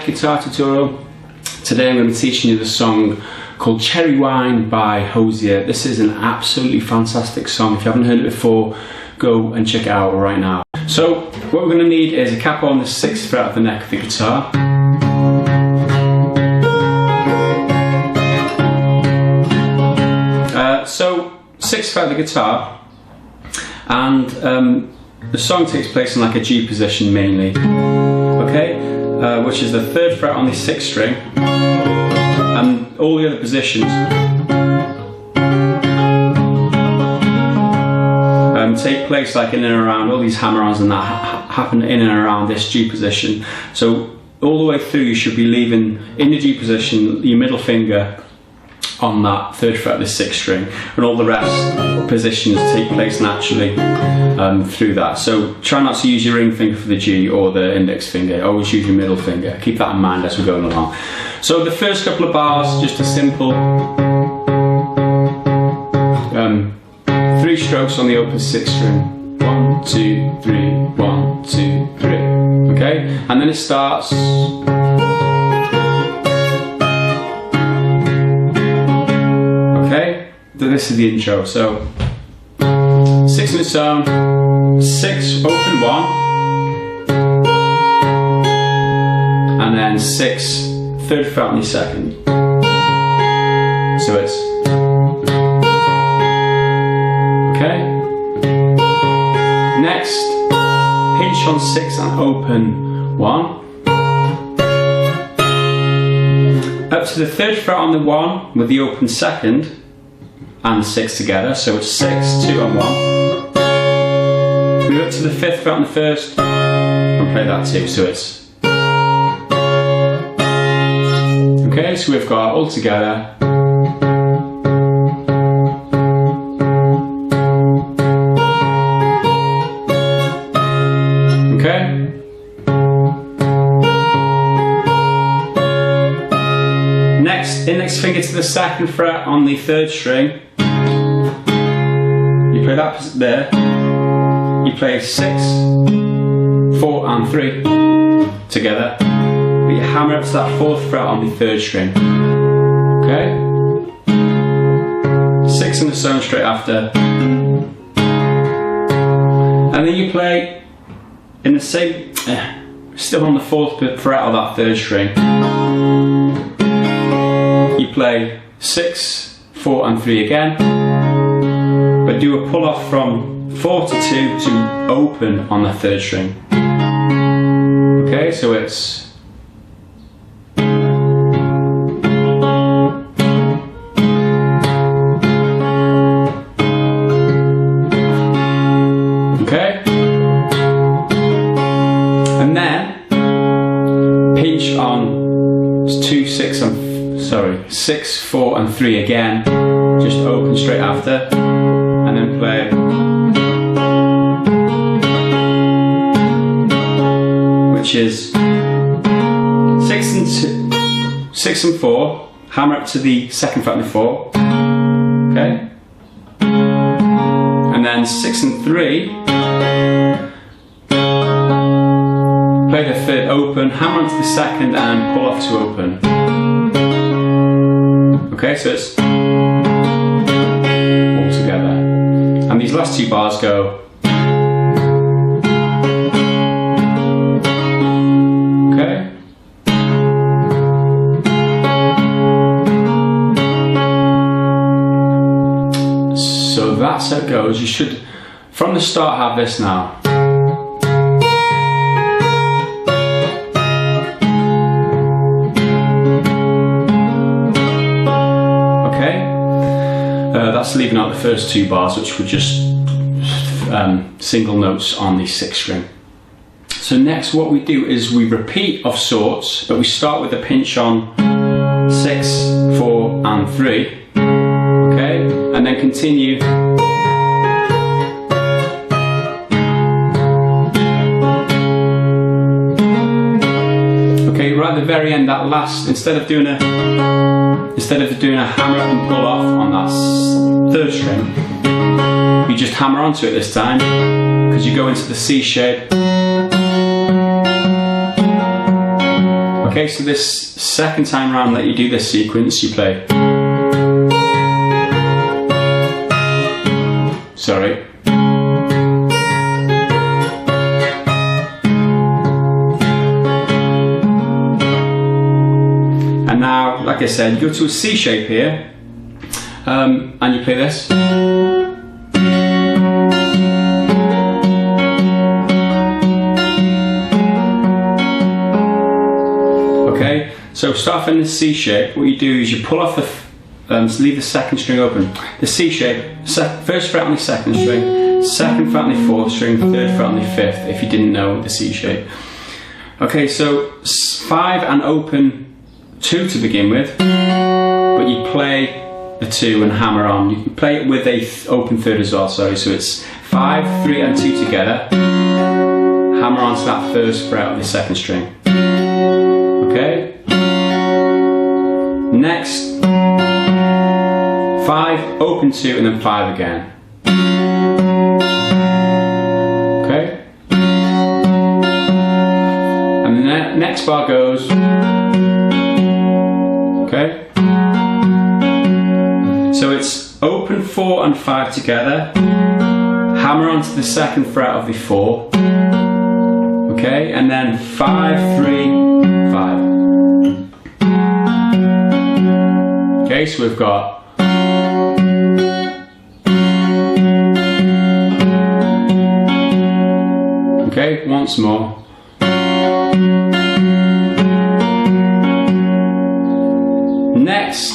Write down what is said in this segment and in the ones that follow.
neck guitar tutorial. Today I'm going to be teaching you the song called Cherry Wine by Hozier. This is an absolutely fantastic song. If you haven't heard it before, go and check it out right now. So what we're going to need is a capo on the 6th fret of the neck of the guitar. So 6th fret of the guitar, and the song takes place in like a G position mainly, okay, which is the 3rd fret on the 6th string, and all the other positions take place like in and around, all these hammer-ons and that happen in and around this G position. So all the way through you should be leaving in the G position your middle finger on that 3rd fret of the 6th string, and all the rest positions take place naturally through that. So try not to use your ring finger for the G or the index finger, always use your middle finger. Keep that in mind as we're going along. So the first couple of bars, just a simple 3 strokes on the open 6th string. 1, 2, 3, 1, 2, 3. Okay, and then it starts. This is the intro. So 6 in its own, 6 open 1, and then 6 3rd fret on the 2nd. So it's okay. Next, pinch on 6 and open 1. Up to the 3rd fret on the 1 with the open 2nd. And 6 together, so it's 6, 2 and 1. Move up to the 5th fret on the 1st and play that 2, so it's okay. So we've got all together. Okay. Next, index finger to the 2nd fret on the 3rd string. You play that there. You play 6, 4 and 3 together. But you hammer up to that 4th fret on the 3rd string. Okay? 6 in the song straight after. And then you play in the same, still on the 4th fret of that 3rd string. You play 6, 4 and 3 again, but do a pull off from 4 to 2 to open on the 3rd string. Okay, so it's okay, and then pinch on 2, 6 and 6, 4 and 3 again, just open straight after, and then play which is 6 and 4, hammer up to the 2nd fret on the 4, okay, and then 6 and 3, play the 3rd open, hammer onto the 2nd and pull off to open. Okay, so it's all together. And these last 2 bars go. Okay. So that's how it goes. You should, from the start, have this now. That's leaving out the first 2 bars, which were just single notes on the 6th string. So next what we do is we repeat of sorts, but we start with a pinch on 6, 4 and 3, okay, and then continue okay, right at the very end, that last, instead of doing a hammer up and pull off on that 3rd string, you just hammer onto it this time, because you go into the C shape. Okay, so this second time round that you do this sequence, you play. Sorry. And now, like I said, you go to a C shape here, and you play this. Okay, so start off in the C shape. What you do is you pull off the, leave the second string open. The C shape, first fret on the second string, second fret on the fourth string, third fret on the fifth, if you didn't know the C shape. Okay, so 5 and open 2 to begin with, but you play the 2 and hammer on. You can play it with a open third as well, sorry, so it's 5, 3 and 2 together, hammer onto that first fret of the second string. Okay? Next, 5, open 2 and then 5 again. Okay? And the next bar goes, okay? So it's open 4 and 5 together, hammer onto the second fret of the 4, okay? And then 5, 3, 5. Okay, so we've got okay, once more. Next.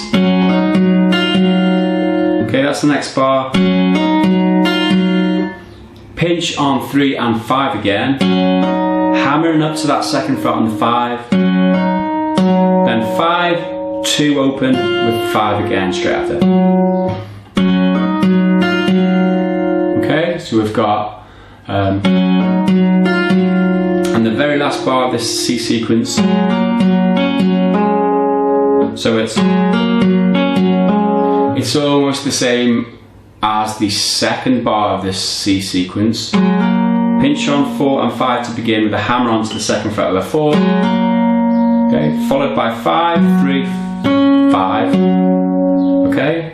Okay, that's the next bar. Pinch on 3 and 5 again. Hammering up to that second fret on the 5. Then 5, 2 open with 5 again straight after. Okay, so we've got and the very last bar of this C sequence. So it's almost the same as the second bar of this C sequence. Pinch on 4 and 5 to begin with a hammer onto the second fret of the 4. Okay, followed by 5, 3, 5. Okay.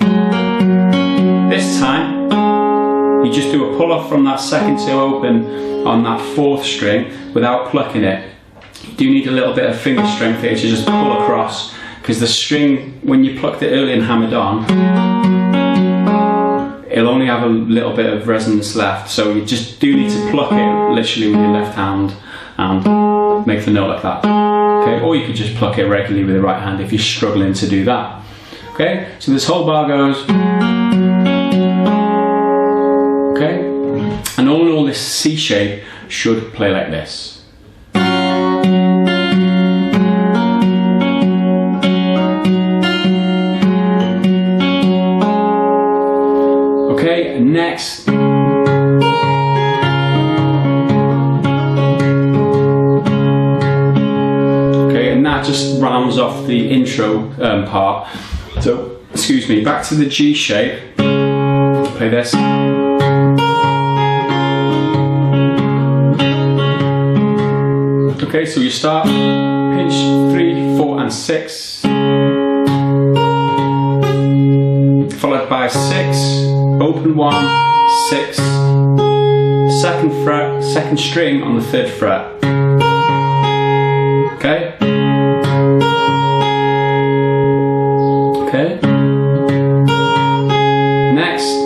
This time you just do a pull off from that second 2 open on that 4th string without plucking it. You do need a little bit of finger strength here to just pull across, because the string, when you plucked it early and hammered on, it'll only have a little bit of resonance left, so you just do need to pluck it literally with your left hand and make the note like that. Okay, or you could just pluck it regularly with the right hand if you're struggling to do that. Okay, so this whole bar goes. Okay, and all in all, this C shape should play like this. Okay, next. Okay, and that just rounds off the intro part. So, excuse me, back to the G shape. Play this. Okay, so you start, pinch 3, 4 and 6, followed by 6, open 1, 6, second fret, second string on the 3rd fret. Okay? Okay? Next.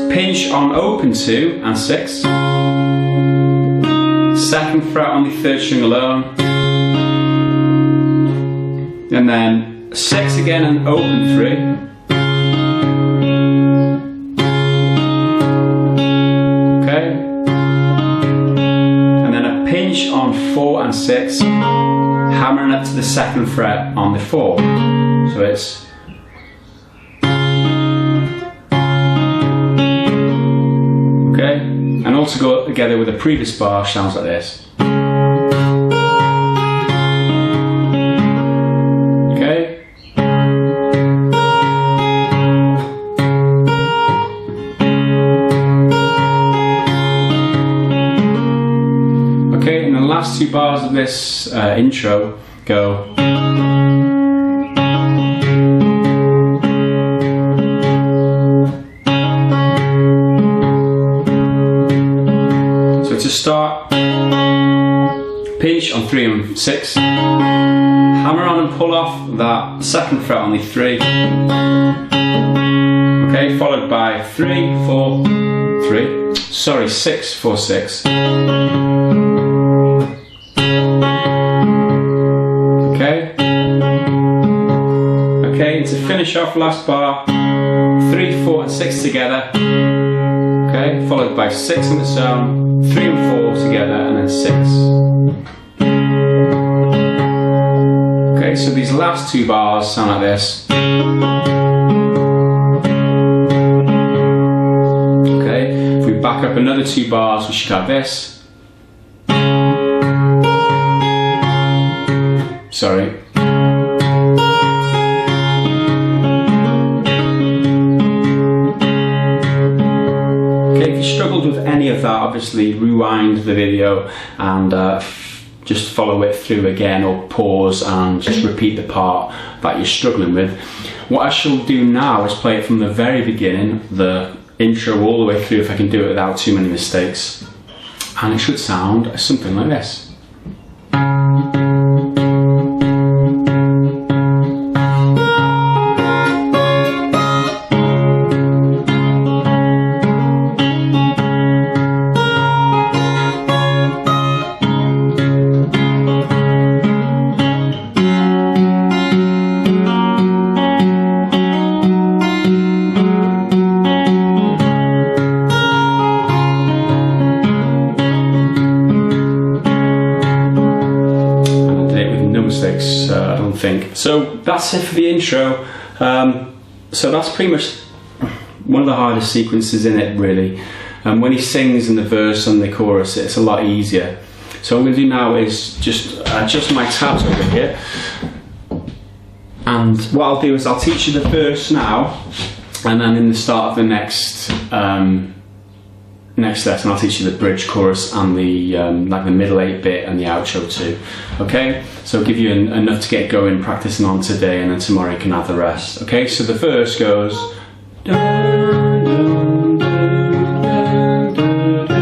Pinch on open 2 and 6, second fret on the 3rd string alone, and then 6 again and open 3, okay, and then a pinch on 4 and 6, hammering up to the 2nd fret on the 4, so it's okay, and all to go together with the previous bar sounds like this. Okay. the last two bars of this intro go. So to start, pinch on 3 and 6, hammer on and pull off that second fret on the 3, okay, followed by 6, 4, 6, okay, and to finish off last bar, 3, 4 and 6 together, okay, followed by 6 on its own, 3 and 4 together, and then 6. Okay, so these last two bars sound like this. Okay, if we back up another 2 bars, we should have this. Sorry. Okay, if you struggled with any of that, obviously rewind the video and just follow it through again, or pause and just repeat the part that you're struggling with. What I shall do now is play it from the very beginning, the intro all the way through, if I can do it without too many mistakes. And it should sound something like this. Mistakes, I don't think. So that's it for the intro. So that's pretty much one of the hardest sequences in it, really. When he sings in the verse and the chorus, it's a lot easier. So what I'm going to do now is just adjust my tabs over here, and what I'll do is I'll teach you the verse now, and then in the start of the next lesson I'll teach you the bridge, chorus, and the like the middle 8 bit and the outro too. Okay, so I'll give you enough to get going practicing on today, and then tomorrow you can have the rest. Okay, so the verse goes dun, dun, dun, dun, dun, dun, dun,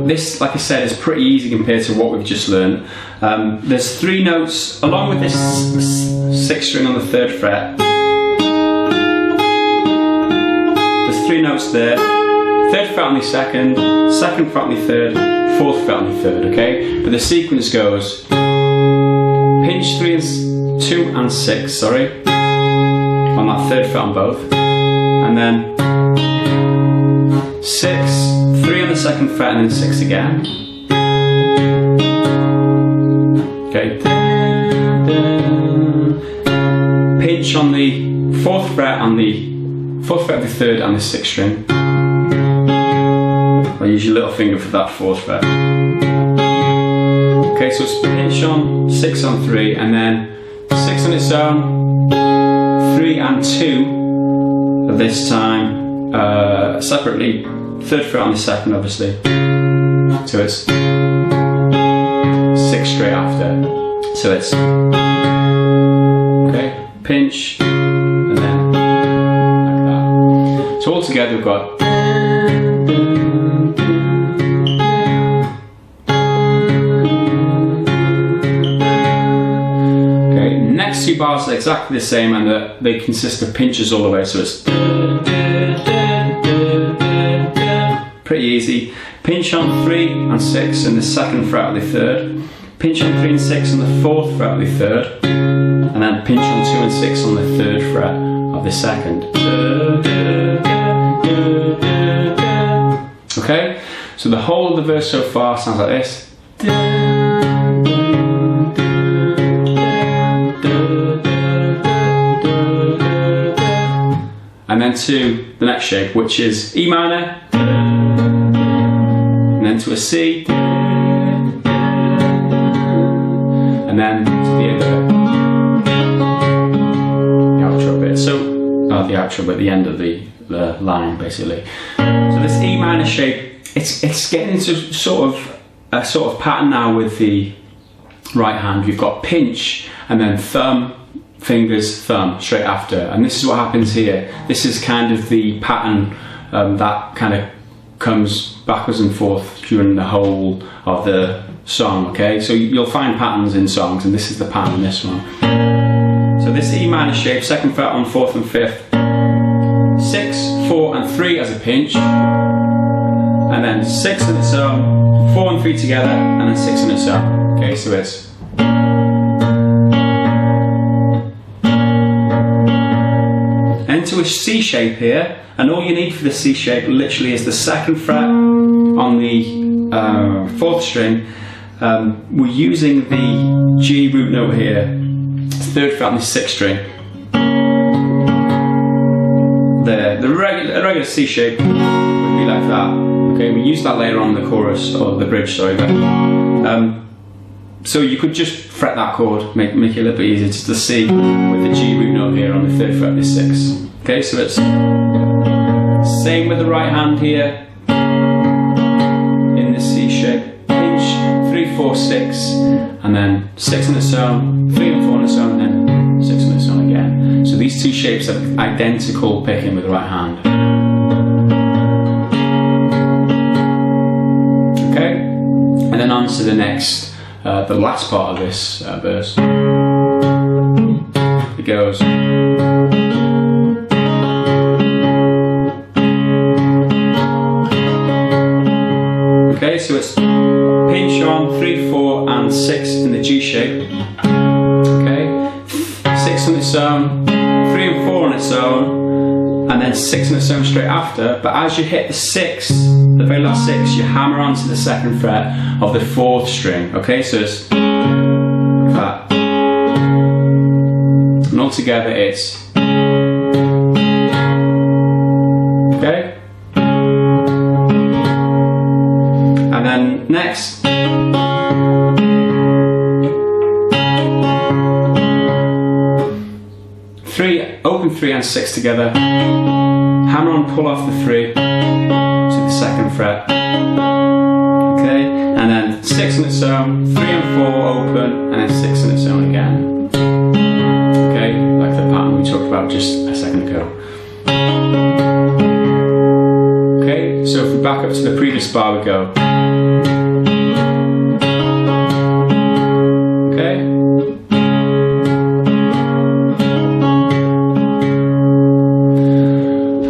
this, like I said, is pretty easy compared to what we've just learned. There's 3 notes, along with this 6th string on the 3rd fret. There's 3 notes there. 3rd fret on the 2nd, 2nd fret on the 3rd, 4th fret on the 3rd, okay? But the sequence goes pinch 2 and 6, sorry, on that 3rd fret on both, and then 6, 3 on the 2nd fret, and then 6 again. Okay. Pinch on the 4th fret on the 4th fret of the 3rd and the 6th string. I'll use your little finger for that 4th fret. Okay, so it's pinch on 6 on 3, and then 6 on its own, 3 and 2 of this time separately. 3rd fret on the 2nd, obviously. So it's 6 straight after. So it's okay, pinch, and then like that. So all together we've got okay. Next 2 bars are exactly the same, and they consist of pinches all the way. So it's pretty easy. Pinch on 3 and 6 in the 2nd fret of the 3rd, pinch on 3 and 6 on the 4th fret of the 3rd, and then pinch on 2 and 6 on the 3rd fret of the 2nd. Okay, so the whole of the verse so far sounds like this. and then to the next shape, which is E minor, and then to a C, and then to the outro bit. So, not the outro, but the end of the line, basically. So this E minor shape, it's getting into sort of a pattern now with the right hand. You've got pinch and then thumb, fingers, thumb straight after, and this is what happens here. This is kind of the pattern that kind of comes backwards and forth during the whole of the song. Okay, so you'll find patterns in songs, and this is the pattern in this one. So this E minor shape, 2nd fret on 4th and 5th, 6, 4 and 3 as a pinch, and then 6 on its own, 4 and 3 together, and then 6 on its own. Okay, so it's into a C shape here, and all you need for the C shape literally is the 2nd fret on the 4th string. We're using the G root note here, 3rd fret on the 6th string. The regular C shape would be like that. Okay, we use that later on in the chorus, or the bridge, sorry. But, so you could just fret that chord, make it a little bit easier, just the C with the G root note here on the 3rd fret of the 6th. Okay, so it's same with the right hand here in the C shape, pinch, 3, 4, 6, and then 6 on its own, 3 and 4 on its own, and then 6 on its own again. So these two shapes are identical picking with the right hand. Okay, and then on to the next, the last part of this verse. It goes. Okay, so it's pinch on 3, 4 and 6 in the G shape. Okay, 6 on its own, 3 and 4 on its own, and then 6 on its own straight after. But as you hit the 6, the very last 6, you hammer onto the 2nd fret of the 4th string. Okay, so it's like that. And altogether it's. Okay. And then next, open 3 and 6 together, hammer on, pull off the 3 to the 2nd fret, okay, and then 6 on its own, 3 and 4 open, and then 6 on its own again, okay, like the pattern we talked about just a second ago. Okay, so if we back up to the previous bar, we go.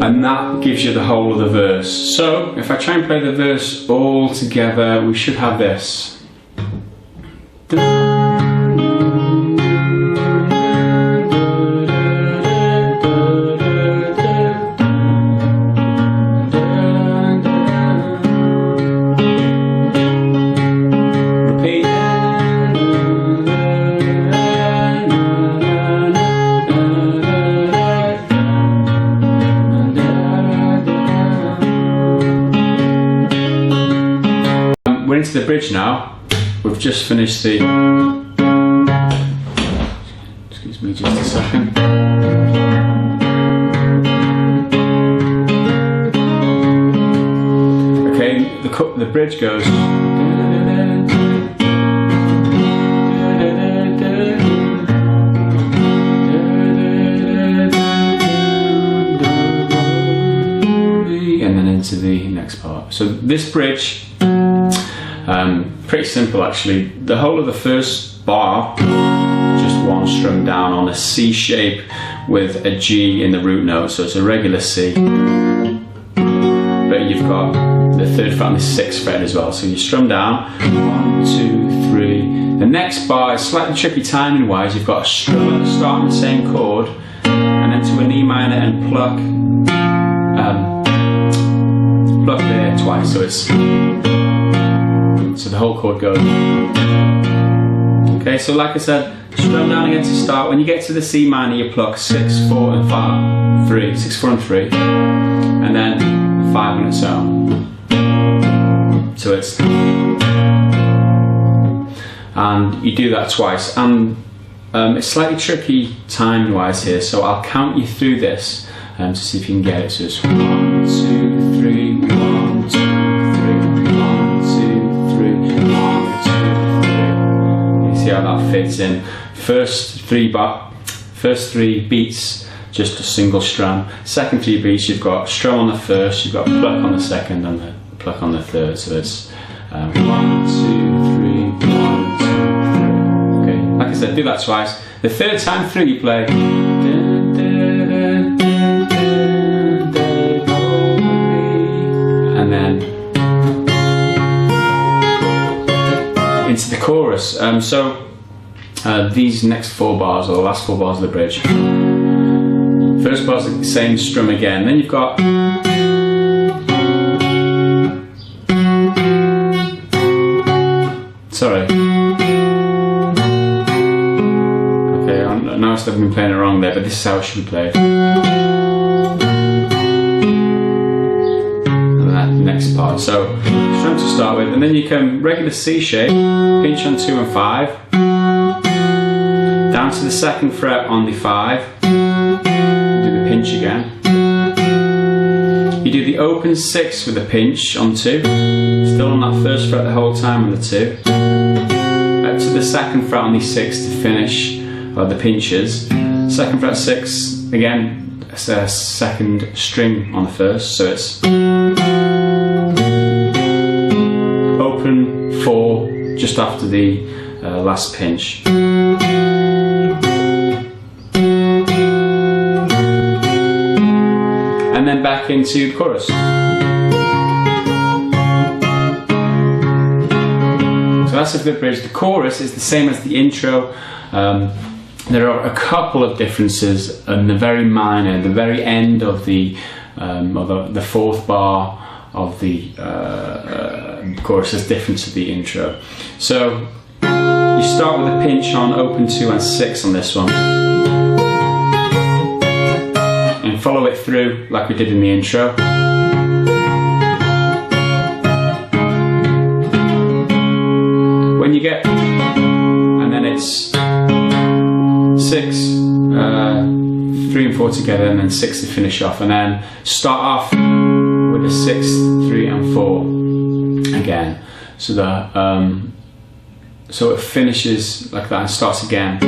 And that gives you the whole of the verse. So if I try and play the verse all together, we should have this. We're into the bridge now. We've just finished the. Excuse me just a second. Okay, the bridge goes. And then into the next part. So this bridge. Pretty simple actually. The whole of the first bar, just one strum down on a C shape with a G in the root note, so it's a regular C. But you've got the 3rd fret and the 6th fret as well, so you strum down 1, 2, 3. The next bar is slightly tricky timing wise. You've got a strum at the start on the same chord, and then to an E minor and pluck there twice, so it's. So the whole chord goes. Okay, so like I said, strum down again to start. When you get to the C minor, you pluck 6, 4 and 5, 3, 6, 4 and 3, and then 5 on its own. So it's, and you do that twice, and it's slightly tricky time wise here, so I'll count you through this to see if you can get it. So it's 1, 2, 3, 1, 2, 3, 1, 2, 3, 1, 2, 3. You see how that fits in. First three beats, just a single strum. Second 3 beats, you've got strum on the first, you've got a pluck on the second, and a pluck on the third. So it's 1, 2, 3, 1, 2, 3. Okay, like I said, do that twice. The third time through, you play. And then into the chorus. These next 4 bars, or the last 4 bars of the bridge. First bar's the same strum again. Then you've got. Sorry. Okay, I know I've been playing it wrong there, but this is how it should be played. And that next part. So, strum to start with, and then you come regular C shape, pinch on 2 and 5. Down to the 2nd fret on the 5, do the pinch again. You do the open 6 with a pinch on 2, still on that 1st fret the whole time on the 2. Up to the 2nd fret on the 6 to finish the pinches. 2nd fret 6, again, a 2nd string on the 1st, so it's open 4 just after the last pinch. And then back into the chorus. So that's a good bridge. The chorus is the same as the intro. There are a couple of differences, and the very minor, the very end of the 4th bar of the chorus is different to the intro. So you start with a pinch on open 2 and 6 on this one. Follow it through like we did in the intro. When you get, and then it's 6, 3 and 4 together, and then 6 to finish off, and then start off with a 6, 3 and 4 again. So that so it finishes like that and starts again.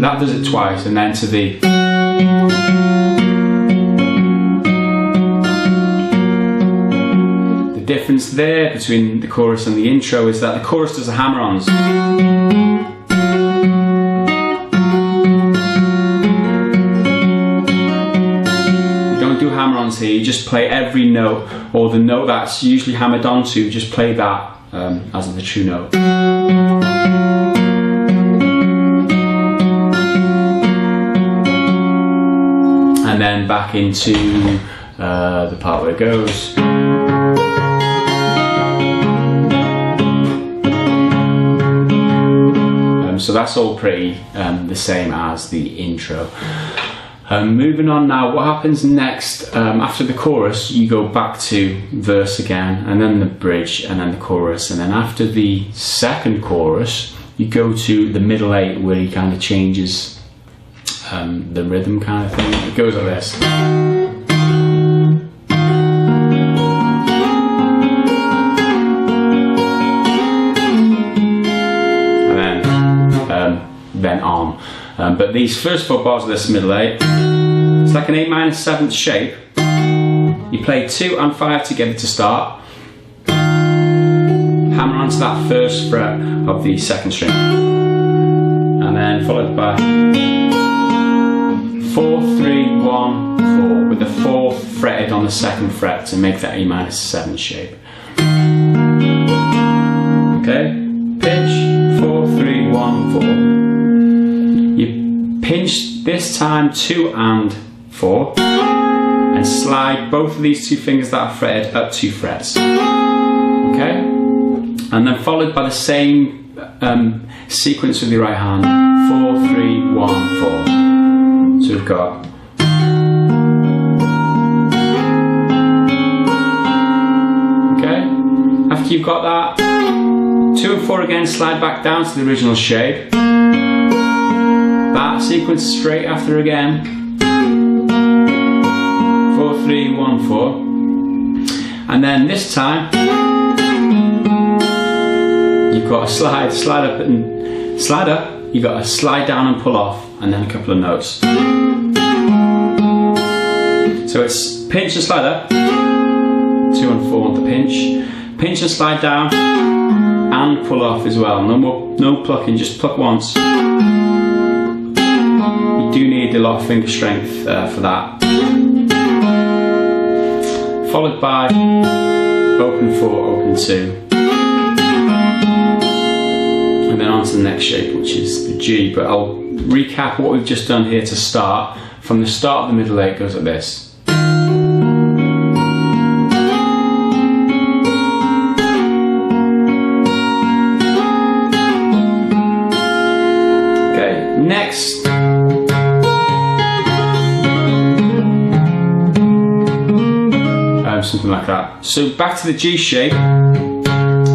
That does it twice, and then to the. The difference there between the chorus and the intro is that the chorus does the hammer-ons. You don't do hammer-ons here, you just play every note, or the note that's usually hammered onto, just play that as the true note. And then back into the part where it goes. So that's all pretty the same as the intro. Moving on now, what happens next? After the chorus, you go back to verse again, and then the bridge, and then the chorus, and then after the 2nd chorus, you go to the middle 8 where he kind of changes the rhythm kind of thing. It goes like this. And then on. But these first 4 bars of this middle 8, it's like an 8 minor 7th shape. You play 2 and 5 together to start. Hammer onto that 1st fret of the 2nd string. And then followed by 4, 3, 1, 4 with the 4th fretted on the 2nd fret to make that A minor 7 shape. Okay, pinch 4, 3, 1, 4. You pinch this time 2 and 4 and slide both of these 2 fingers that are fretted up 2 frets. Okay, and then followed by the same sequence with your right hand. 4, 3, 1, 4. So we've got. Okay. After you've got that, 2 and 4 again, slide back down to the original shape. That sequence straight after again. 4, 3, 1, 4. And then this time, you've got a slide up and slide up, you've got a slide down and pull off, and then a couple of notes. So it's pinch and slide up, 2 and 4 on the pinch and slide down, and pull off as well. No plucking, just pluck once. You do need a lot of finger strength for that. Followed by open 4, open 2. And then on to the next shape, which is the G. But I'll recap what we've just done here to start. From the start of the middle 8 goes like this. Okay, next. Something like that. So back to the G shape,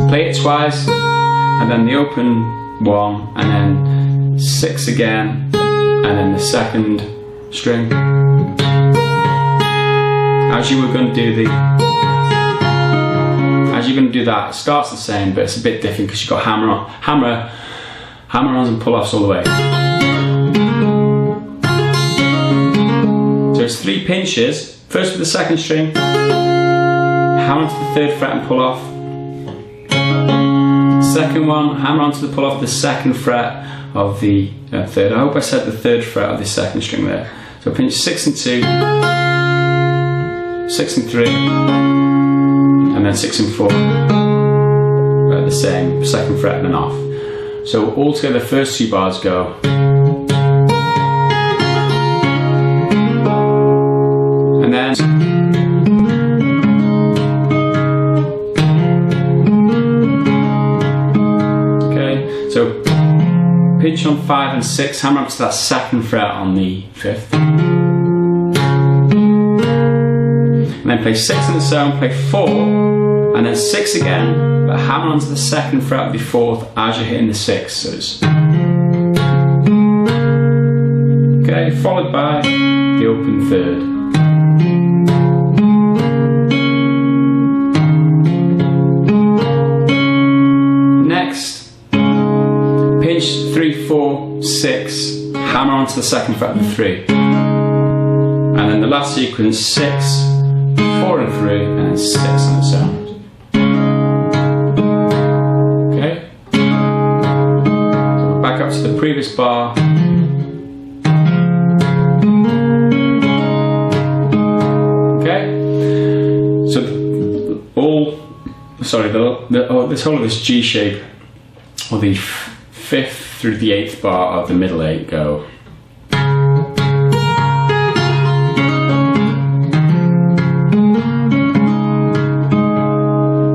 play it twice, and then the open 1, and then 6 again, and then the second string. As you were going to do that, it starts the same, but it's a bit different because you've got hammer-ons and pull-offs all the way. So it's 3 pinches, first with the second string, hammer onto the 3rd fret and pull off. Second one, hammer onto the pull off the 2nd fret of the 3rd. I hope I said the 3rd fret of the 2nd string there. So pinch 6 and 2, 6 and 3, and then 6 and 4. The same, 2nd fret and then off. So all together, the first 2 bars go. And then. So pinch on 5 and 6, hammer up to that 2nd fret on the 5th. And then play 6 on the 7, play 4, and then 6 again, but hammer onto the 2nd fret of the 4th as you're hitting the 6th. So it's okay, followed by the open 3rd. Pinch 3, 4, 6, hammer onto the 2nd fret of the 3. And then the last sequence, 6, 4 and 3, and then 6 on the 7. Okay? So back up to the previous bar. Okay? So this whole of this G shape, or the 5th through the 8th bar of the middle 8 go.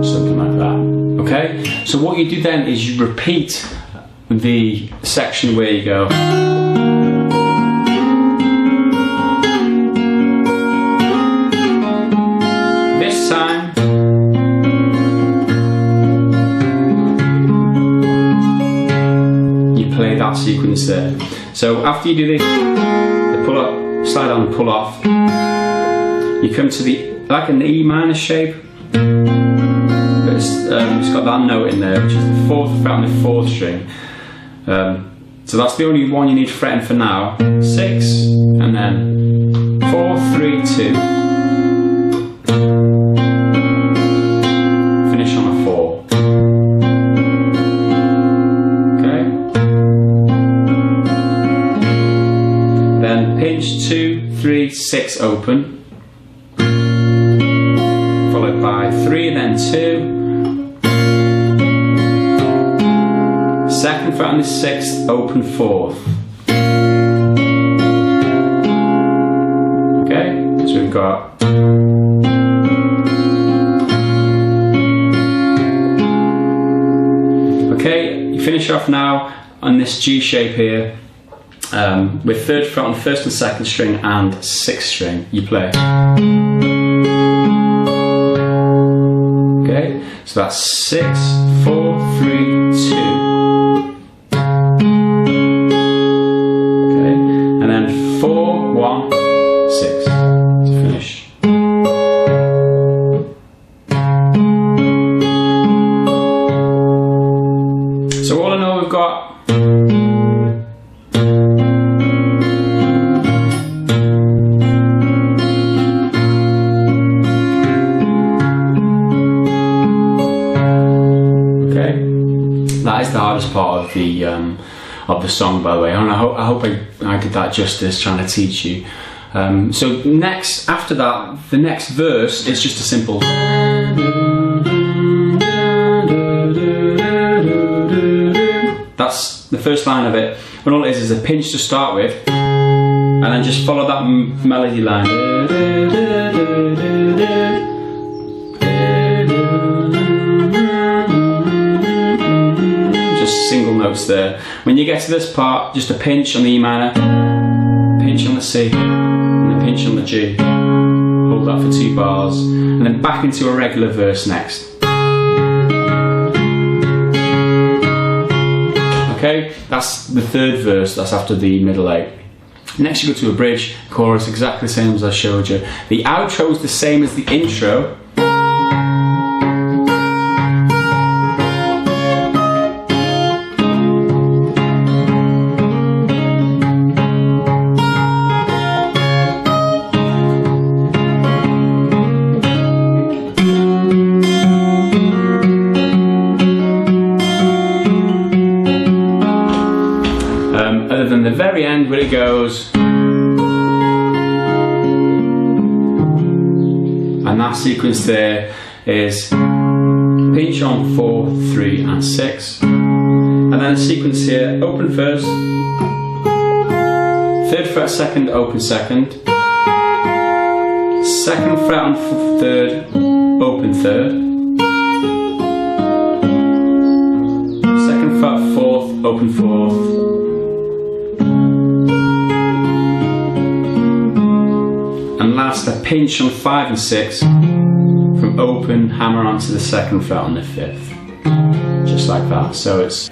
Something like that. Okay? So what you do then is you repeat the section where you go. This time, play that sequence there. So after you do the pull up, slide on, pull off, you come to the like an E minor shape, but it's got that note in there, which is the 4th fret on the 4th string. So that's the only one you need fretting for now. 6, and then 4, 3, 2. Finish on a 4. Pinch 2, 3, 6 open, followed by 3 and then 2, 2nd fret on the 6th, open 4th. Okay, so we've got okay, you finish off now on this G shape here with 3rd fret on 1st and 2nd string and 6th string. You play. Okay, so that's 6, 4, 3, 2. Okay, and then 4, 1, 6 to finish. So all in all, we've got that is the hardest part of the song, by the way, and I hope I did that justice trying to teach you. So next, after that, the next verse is just a simple. That's the first line of it, and all it is a pinch to start with, and then just follow that melody line. Single notes there. When you get to this part, just a pinch on the E minor, pinch on the C, and a pinch on the G. Hold that for 2 bars, and then back into a regular verse next. Okay, that's the 3rd verse, that's after the middle 8. Next you go to a bridge, chorus, exactly the same as I showed you. The outro is the same as the intro. Other than the very end where it goes, and that sequence there is pinch on 4, 3 and 6, and then a sequence here, open 1st, 3rd fret 2nd, open 2nd, 2nd fret on 3rd, open 3rd, 2nd fret 4th, open 4th, and last a pinch on 5 and 6 from open, hammer onto the 2nd fret on the 5th, just like that. So it's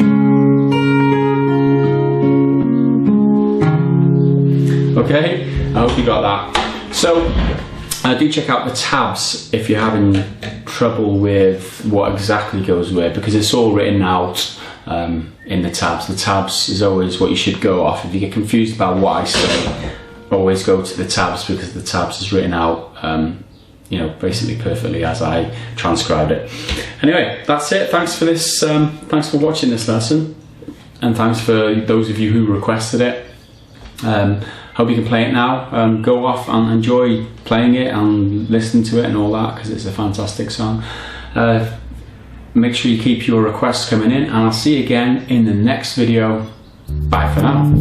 okay. I hope you got that. So do check out the tabs if you're having trouble with what exactly goes where, because it's all written out in the tabs. The tabs is always what you should go off. If you get confused about what I say, always go to the tabs, because the tabs is written out, you know, basically perfectly as I transcribed it. Anyway, that's it. Thanks for this. Thanks for watching this lesson, and thanks for those of you who requested it. Hope you can play it now. Go off and enjoy playing it and listening to it and all that, because it's a fantastic song. Make sure you keep your requests coming in, and I'll see you again in the next video. Bye for now.